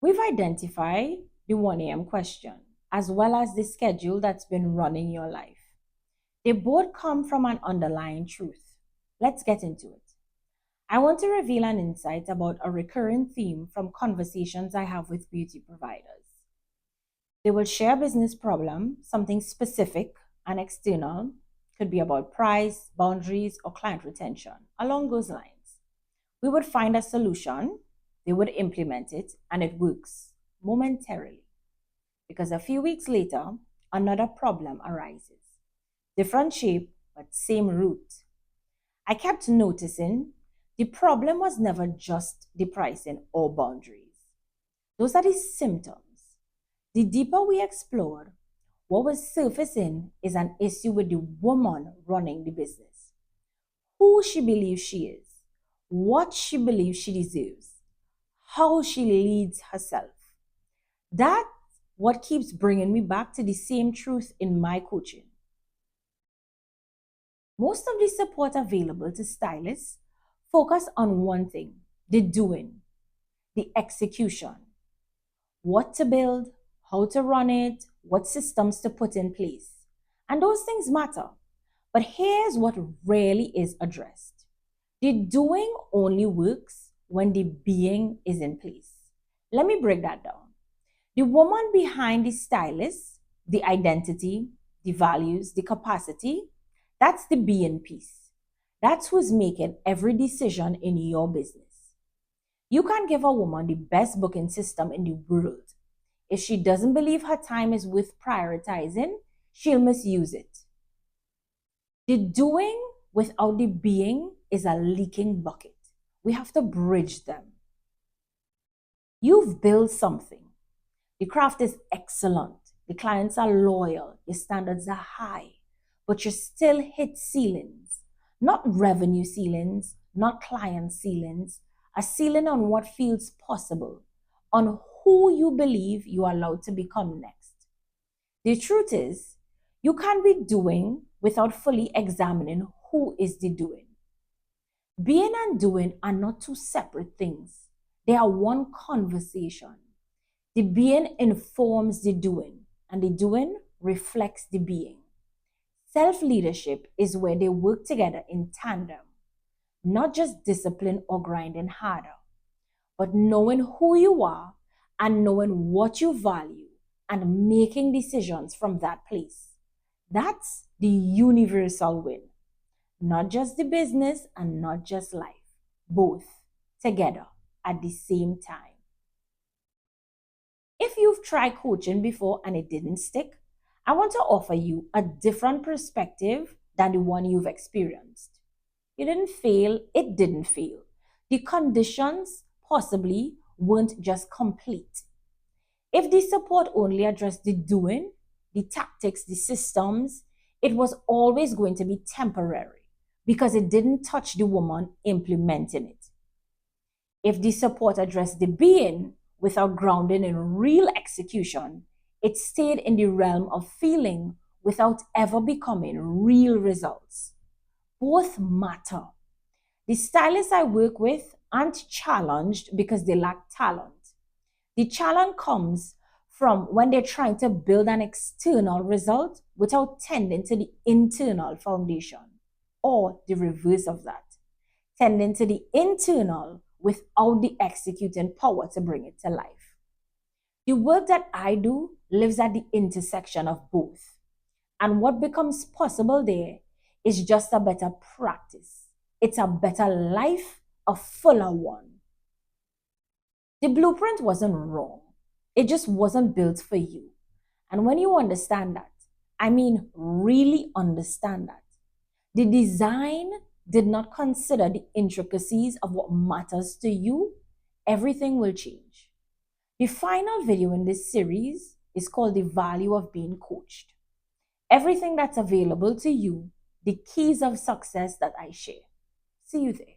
We've identified the 1 a.m. question as well as the schedule that's been running your life. They both come from an underlying truth. Let's get into it. I want to reveal an insight about a recurring theme from conversations I have with beauty providers. They will share a business problem, something specific and external, could be about price, boundaries, or client retention, along those lines. We would find a solution, they would implement it, and it works momentarily. Because a few weeks later, another problem arises. Different shape, but same root. I kept noticing the problem was never just the pricing or boundaries. Those are the symptoms. The deeper we explored, what was surfacing is an issue with the woman running the business. Who she believes she is, what she believes she deserves, how she leads herself. That's what keeps bringing me back to the same truth in my coaching. Most of the support available to stylists focus on one thing, the doing, the execution. What to build, how to run it, what systems to put in place. And those things matter. But here's what rarely is addressed. The doing only works when the being is in place. Let me break that down. The woman behind the stylist, the identity, the values, the capacity, that's the being piece. That's who's making every decision in your business. You can give a woman the best booking system in the world. If she doesn't believe her time is worth prioritizing, she'll misuse it. The doing without the being is a leaking bucket. We have to bridge them. You've built something. The craft is excellent. The clients are loyal. Your standards are high. But you still hit ceilings. Not revenue ceilings, not client ceilings. A ceiling on what feels possible, on who you believe you are allowed to become next. The truth is, you can't be doing without fully examining who is the doing. Being and doing are not two separate things. They are one conversation. The being informs the doing, and the doing reflects the being. Self-leadership is where they work together in tandem, not just discipline or grinding harder, but knowing who you are and knowing what you value and making decisions from that place. That's the universal win. Not just the business and not just life, both together at the same time. If you've tried coaching before and it didn't stick, I want to offer you a different perspective than the one you've experienced. You didn't fail, it didn't fail. The conditions possibly weren't just complete. If the support only addressed the doing, the tactics, the systems, it was always going to be temporary because it didn't touch the woman implementing it. If the support addressed the being without grounding in real execution, it stayed in the realm of feeling without ever becoming real results. Both matter. The stylists I work with aren't challenged because they lack talent. The challenge comes from when they're trying to build an external result without tending to the internal foundation, or the reverse of that, tending to the internal without the executing power to bring it to life. The work that I do lives at the intersection of both. And what becomes possible there is just a better practice. It's a better life, a fuller one. The blueprint wasn't wrong. It just wasn't built for you. And when you understand that, I mean really understand that, the design did not consider the intricacies of what matters to you, everything will change. The final video in this series is called The Value of Being Coached. Everything that's available to you, the keys of success that I share. See you there.